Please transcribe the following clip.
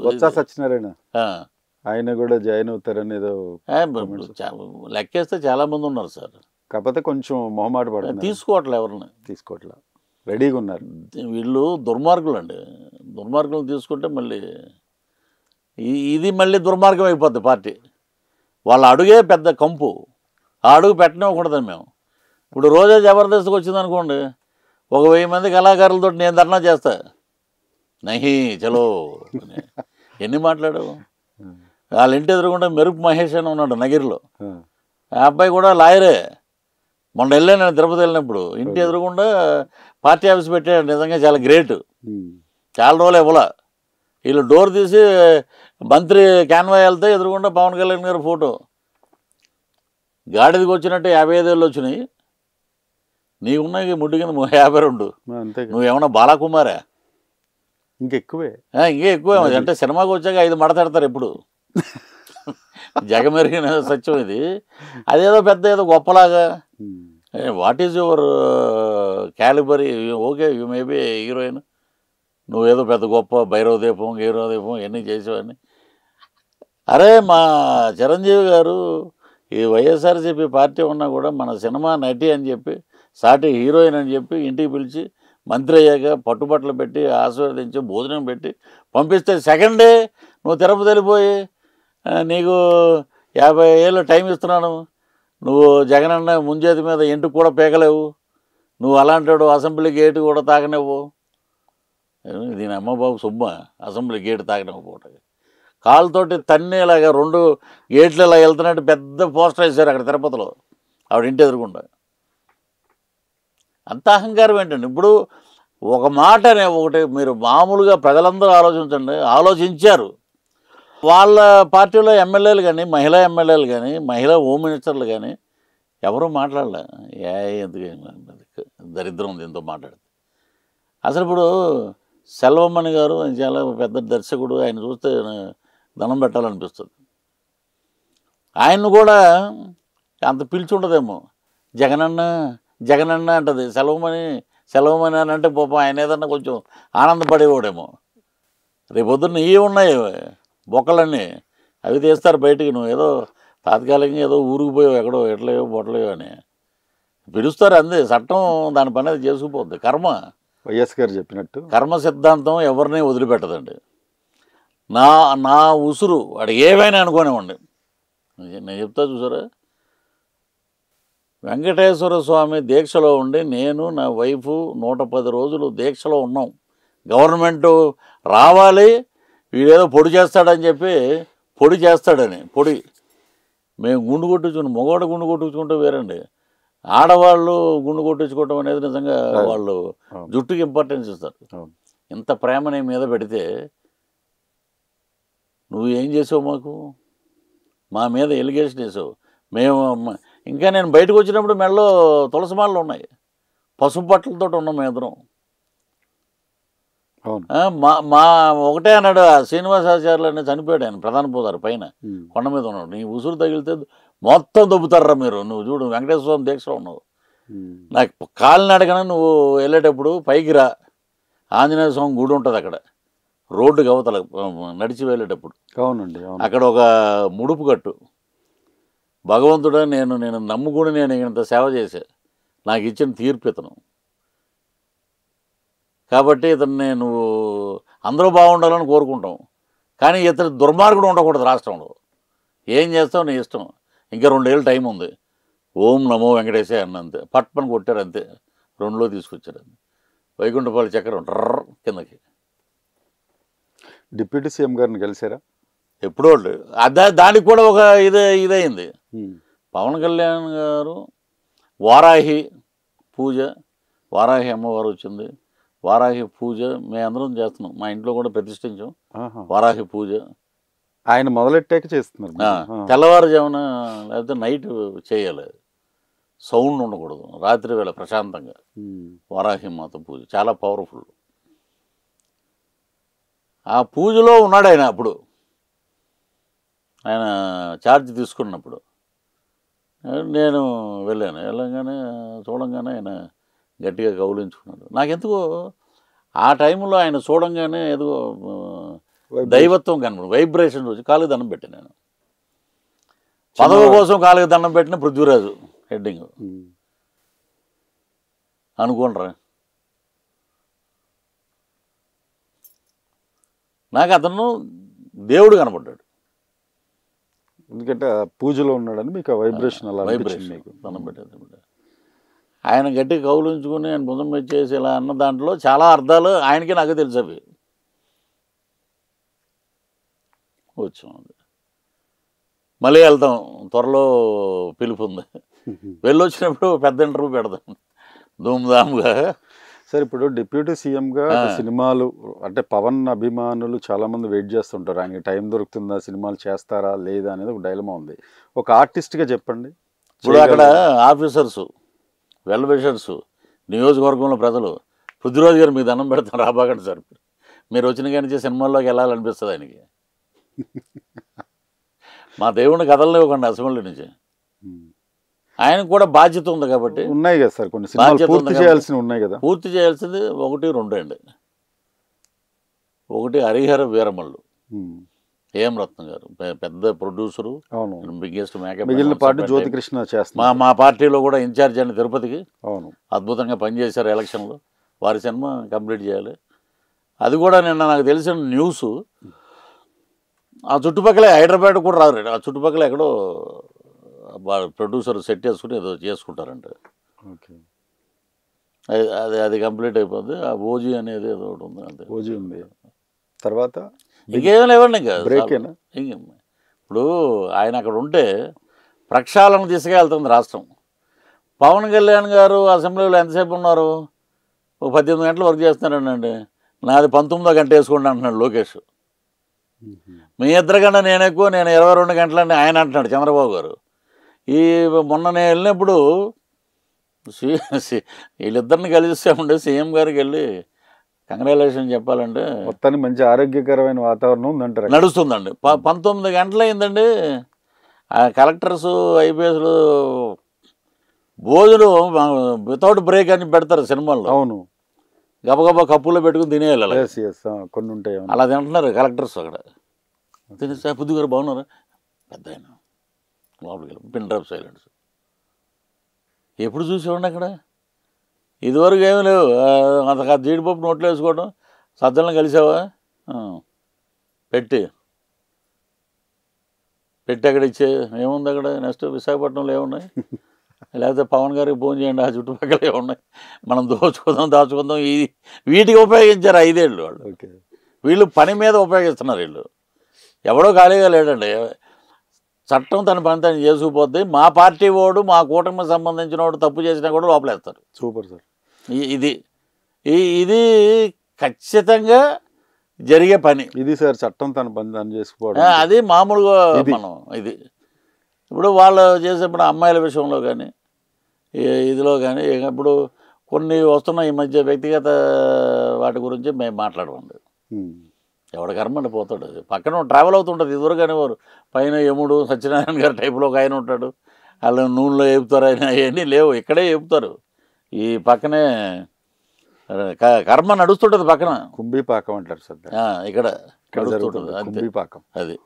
బొత్స సత్యనారాయణ ఆయన కూడా జాయిన్ అవుతారని ఏదో లెక్కేస్తే చాలా మంది ఉన్నారు సార్. కాకపోతే కొంచెం మొహమాట పడుతున్నారు, తీసుకోవట్లే, ఎవరిని తీసుకోవట్లా, రెడీగా ఉన్నారు. వీళ్ళు దుర్మార్గులు అండి. దుర్మార్గులు తీసుకుంటే మళ్ళీ ఇది మళ్ళీ దుర్మార్గం అయిపోద్ది పార్టీ. వాళ్ళ అడుగే పెద్ద కంపు, ఆ అడుగు పెట్టనివ్వకూడదు మేము. ఇప్పుడు రోజా జబర్దస్త్కి వచ్చిందనుకోండి, 1000 మంది కళాకారులతో నేను ధర్నా చేస్తా, నహి చలో ఎన్ని మాట్లాడావు. వాళ్ళ ఇంటి ఎదురుకుండా మెరుపు మహేష్ అని ఉన్నాడు నగిరిలో, ఆ అబ్బాయి కూడా లాయరే. మొన్న వెళ్ళాను నేను తిరుపతి వెళ్ళినప్పుడు, ఇంటి ఎదురుకుండా పార్టీ ఆఫీస్ పెట్టాడు. నిజంగా చాలా గ్రేట్. చాలా రోజులు ఇవ్వాల, వీళ్ళు డోర్ తీసి మంత్రి క్యాన్వా వెళ్తే ఎదురుకుండా పవన్ కళ్యాణ్ గారు ఫోటో. గాడిదికి వచ్చినట్టు 55 ఏళ్ళు వచ్చినాయి, నీకున్నాయి ముడ్డు కింద 52. నువ్వేమన్నా బాలకుమారా? ఇంకెక్కువే, ఇంకే ఎక్కువ. అంటే సినిమాకి వచ్చాక 5 మడతెడతారు ఎప్పుడు. జగమెరిగిన సత్యం ఇది. అదేదో పెద్ద ఏదో గొప్పలాగా, what is your calibre? Okay, you may be heroine, నువ్వేదో పెద్ద గొప్ప భైరవ దీపం గీరవ దీపం ఎన్ని చేసేవాడిని. అరే మా చిరంజీవి గారు ఈ వైఎస్ఆర్సీపీ పార్టీ ఉన్నా కూడా మన సినిమా నటి అని చెప్పి, సాటి హీరోయిన్ అని చెప్పి ఇంటికి పిలిచి మంత్రి అయ్యాక పట్టుబట్టలు పెట్టి ఆశీర్వదించి భోజనం పెట్టి పంపిస్తే, సెకండ్ డే నువ్వు తిరుపతి వెళ్ళిపోయి నీకు 50 ఏళ్ళు టైం ఇస్తున్నాను, నువ్వు జగనన్న ముంజేతి మీద ఇంటికి కూడా పీకలేవు, నువ్వు అలాంటాడు అసెంబ్లీ గేటు కూడా తాగనివ్వు. దీని అమ్మబాబు సుబ్బ అసెంబ్లీ గేటు తాగనివ్వకపోవటం, కాలుతోటి తన్నేలాగా 2 గేట్లు ఇలా వెళ్తున్నట్టు పెద్ద పోస్టర్ వేశారు అక్కడ తిరుపతిలో ఆవిడ ఇంటి ఎదురుకుండా. అంత అహంకారం ఏంటండి? ఇప్పుడు ఒక మాటనే ఒకటి మీరు మామూలుగా ప్రజలందరూ ఆలోచించండి, ఆలోచించారు. వాళ్ళ పార్టీలో ఎమ్మెల్యేలు కానీ, మహిళా ఎమ్మెల్యేలు కానీ, మహిళా హోమ్ మినిస్టర్లు కానీ ఎవరూ మాట్లాడలే. ఎందుకు దరిద్రం దీంతో మాట్లాడితే. అసలు ఇప్పుడు సెల్వమణి గారు ఆయన చాలా పెద్ద దర్శకుడు, ఆయన చూస్తే దండం పెట్టాలనిపిస్తుంది. ఆయన్ని కూడా అంత పిలిచి ఉండదేమో, జగనన్న జగనన్న అంటది, సెలవుమణి అని అంటే పాపం ఆయన ఏదన్నా కొంచెం ఆనందపడేవాడేమో. రేపొద్దున్న ఇవి ఉన్నాయి బొక్కలన్నీ, అవి తీస్తారు బయటికి. నువ్వు ఏదో తాత్కాలికంగా ఏదో ఊరికి పోయావు, ఎక్కడో ఎట్లయో బొట్టలేయో అని పిలుస్తారు. అందే చట్టం దాని పని అది చేసుకుపోద్ది. కర్మ, వైఎస్ గారు చెప్పినట్టు కర్మ సిద్ధాంతం ఎవరిని వదిలిపెట్టదండి. నా ఉసురు వాడు ఏమైనా అనుకోనివ్వండి. నేను చెప్తా చూసారా, వెంకటేశ్వర స్వామి దీక్షలో ఉండి నేను నా వైఫు 110 రోజులు దీక్షలో ఉన్నాం. గవర్నమెంటు రావాలి, వీడేదో పొడి చేస్తాడని చెప్పి, పొడి చేస్తాడని పొడి మేము గుండు కొట్టించుకుని, మగవాడు గుండు కొట్టించుకుంటే వేరండి, ఆడవాళ్ళు గుండు కొట్టించుకోవటం అనేది నిజంగా వాళ్ళు జుట్టుకి ఇంపార్టెన్స్ ఇస్తారు. ఇంత ప్రేమ నీ మీద పెడితే నువ్వు ఏం చేసావు? మా మీద ఎలిగేషన్ వేసావు. మేము ఇంకా నేను బయటకు వచ్చినప్పుడు మెడలో తులసిమాలలు ఉన్నాయి, పసుపు బట్టలతో ఉన్నాం మేము ఇద్దరం. మా ఒకటే అన్నాడు, శ్రీనివాసాచార్యులు అని చనిపోయాడు ఆయన, ప్రధాన పోతారు పైన కొండ మీద ఉన్నాడు. నీ ఉసురు తగిలితే మొత్తం దొబ్బుతారా మీరు, నువ్వు చూడు వెంకటేశ్వర స్వామి దీక్షలో ఉన్నావు. నాకు కాలినడకన నువ్వు వెళ్ళేటప్పుడు పైకి రా, ఆంజనేయ స్వామి గుడి ఉంటుంది అక్కడ రోడ్డుకి అవతల నడిచి వెళ్ళేటప్పుడు. అవునండి, అక్కడ ఒక ముడుపు కట్టు, భగవంతుడా నేను నమ్ముకుని నేను ఇంత సేవ చేశా, నాకు ఇచ్చిన తీర్పు ఇతను కాబట్టి ఇతన్ని నువ్వు అందరూ బాగుండాలని కోరుకుంటాం, కానీ ఇతను దుర్మార్గుడు ఉండకూడదు రాష్ట్రంలో. ఏం చేస్తావు నీ ఇష్టం, ఇంకా 2 ఏళ్ళు టైం ఉంది. ఓం నమో వెంకటేశే అన్నంతే, పట్పని కొట్టారు అంతే, 2లో తీసుకొచ్చారు. వైకుంఠపాలి చక్రం కిందకి. డిప్యూటీ సీఎం గారిని కలిసారా? ఎప్పుడో దానికి కూడా ఒక ఇదైంది. పవన్ కళ్యాణ్ గారు వారాహి పూజ, వారాహి అమ్మవారు వచ్చింది, వారాహి పూజ మేమందరం చేస్తున్నాం, మా ఇంట్లో కూడా ప్రతిష్ఠించాం వారాహి పూజ. ఆయన మొదలెట్టాక చేస్తున్నారు. తెల్లవారుజామున లేకపోతే నైట్ చేయాలి, సౌండ్ ఉండకూడదు, రాత్రి వేళ ప్రశాంతంగా. వారాహి మాత పూజ చాలా పవర్ఫుల్. ఆ పూజలో ఉన్నాడు ఆయన. అప్పుడు ఆయన ఛార్జ్ తీసుకున్నప్పుడు నేను వెళ్ళగానే చూడంగానే ఆయన గట్టిగా కౌలించుకున్నాడు. నాకెందుకో ఆ టైంలో ఆయన చూడంగానే ఏదో దైవత్వం కనపడు, వైబ్రేషన్ చూసి కాలుకి దండం పెట్టాను నేను. పదవి కోసం కాలుకి దండం పెట్టిన పృథ్వీరాజు హెడ్డింగ్ అనుకోండిరా. నాకు అతను దేవుడు కనపడ్డాడు. ఎందుకంటే పూజలో ఉన్నాడని మీకు వైబ్రేషన్ అలా వైబ్రేషన్ దండం పెట్టాడు. ఆయన గట్టి కౌలించుకుని ఆయన భుజం వచ్చేసి ఇలా అన్న దాంట్లో చాలా అర్థాలు ఆయనకి నాకు తెలిసేవి. వచ్చాం, మళ్ళీ వెళ్తాం, త్వరలో పిలుపు ఉంది, వెళ్ళొచ్చినప్పుడు పెద్ద ఇంటర్వ్యూ పెడదాం ధూమ్ధామ్గా. సార్ ఇప్పుడు డిప్యూటీ సీఎంగా సినిమాలు అంటే పవన్ అభిమానులు చాలామంది వెయిట్ చేస్తుంటారు, ఆయనకి టైం దొరుకుతుందా, సినిమాలు చేస్తారా లేదా అనేది ఒక డైలమా ఉంది. ఒక ఆర్టిస్ట్గా చెప్పండి. ఇప్పుడు అక్కడ ఆఫీసర్సు, వెల్ విషర్సు, నియోజకవర్గంలో ప్రజలు పృథ్వీరాజు గారు మీకు దండం పెడతాను రాబాకండి సార్, మీరు వచ్చిన కానీ సినిమాల్లోకి వెళ్ళాలనిపిస్తుంది ఆయనకి. మా దేవుడిని కదలనివ్వకండి అసెంబ్లీ నుంచి. ఆయనకు కూడా బాధ్యత ఉంది కాబట్టి. ఉన్నాయి కదా సార్ కొన్ని సినిమాలు పూర్తి చేయాల్సి ఉన్నాయి కదా. పూర్తి చేయాల్సింది 1, 2 అండి. ఒకటి హరిహర వీరమల్లు, ఏఎం రత్నం గారు పెద్ద ప్రొడ్యూసరు, బిగ్గెస్ట్ మేకప్. మిగిలిన పార్టీ జ్యోతికృష్ణ చేస్తున్నారు. మా పార్టీలో కూడా ఇన్ఛార్జ్ అండి తిరుపతికి. అవును, అద్భుతంగా పనిచేశారు ఎలక్షన్లో. వారి సినిమా కంప్లీట్ చేయాలి. అది కూడా నిన్న నాకు తెలిసిన న్యూస్, ఆ చుట్టుపక్కల హైదరాబాద్ కూడా రారు, ఆ చుట్టుపక్కల ఎక్కడో ప్రొడ్యూసర్ సెట్ చేసుకుని ఏదో చేసుకుంటారంట. ఓకే, అది కంప్లీట్ అయిపోద్ది. ఆ ఓజీ అనేది ఏదో ఒకటి ఉంది, అంతే. ఓజీ ఉంది, తర్వాత ఇంకేం లేవండి. ఇంకా బ్రేకేనా? ఇప్పుడు ఆయన అక్కడ ఉంటే ప్రక్షాళన దిశగా వెళ్తుంది రాష్ట్రం. పవన్ కళ్యాణ్ గారు అసెంబ్లీలో ఎంతసేపు ఉన్నారు? 18 గంటలు వర్క్ చేస్తున్నారండి. నాది 19వ గంట వేసుకోండి అంటున్నాడు లోకేష్. మీ ఇద్దరు కన్నా నేను ఎక్కువ, నేను 22 గంటలని ఆయన అంటున్నాడు చంద్రబాబు గారు. మొన్న నేను వెళ్ళినప్పుడు వీళ్ళిద్దరిని కలిసామంటే సీఎం గారికి వెళ్ళి కంగ్రాచులేషన్ చెప్పాలంటే మొత్తానికి మంచి ఆరోగ్యకరమైన వాతావరణం ఉందంటారు. నడుస్తుందండి. 19 గంటలు అయిందండి. ఆ కలెక్టర్స్, ఐపీఎస్లు భోజనం వితౌట్ బ్రేక్ అని పెడతారు సినిమాల్లో. అవును, గబగబా కప్పులో పెట్టుకుని తినేయాలి. కొన్ని ఉంటాయి అలా తింటున్నారు కలెక్టర్స్ అక్కడ. తినేసా బుద్ధి గారు బాగున్నారా, పెద్ద ఆయన లోపలికి వెళ్ళి పిన్ డ్రాప్ సైలెన్స్. ఎప్పుడు చూసేవాడిని అక్కడ? ఇదివరకు ఏమీ లేవు. అంత జీడిపప్పు నోట్లో వేసుకోవడం, సజ్జలను కలిసావా, పెట్టి అక్కడ ఇచ్చే ఏముంది అక్కడ. నెక్స్ట్ విశాఖపట్నంలో ఏమున్నాయి, లేకపోతే పవన్ గారికి ఫోన్ చేయండి, ఆ చుట్టుపక్కల ఏమున్నాయి, మనం దాచుకుందాం. వీటికి ఉపయోగించారు 5 ఏళ్ళు వాళ్ళు. వీళ్ళు పని మీద ఉపయోగిస్తున్నారు. వీళ్ళు ఎవడో ఖాళీగా లేడండి. చట్టం తన పని తను చేసుకుపోద్ది. మా పార్టీ వాడు, మా కూటమికి సంబంధించిన వాడు తప్పు చేసినా కూడా లోపలేస్తారు. Super sir. ఇది ఖచ్చితంగా జరిగే పని. ఇది సార్ చట్టం తన పని తను చేసుకోవడం. అది మామూలుగా మనం ఇది ఇప్పుడు వాళ్ళు చేసేప్పుడు అమ్మాయిల విషయంలో కానీ ఇదిలో కానీ ఇప్పుడు కొన్ని వస్తున్నాయి ఈ మధ్య వ్యక్తిగత వాటి గురించి మేము మాట్లాడమండి. ఎవడ కర్మండి పోతాడు, అది పక్కన ట్రావెల్ అవుతుంటుంది. ఇదివరకు వారు పైన యముడు సత్యనారాయణ గారి టైపులో ఒక ఆయన ఉంటాడు, వాళ్ళు నూనెలో వేపుతారు, ఆయన అవన్నీ లేవు, ఇక్కడే వేపుతారు. ఈ పక్కనే కర్మ నడుస్తుంటుంది పక్కన. కుంభీపాకం అంటారు సార్, ఇక్కడ నడుస్తుంటుంది అంతే. కుంభీపాకం అది.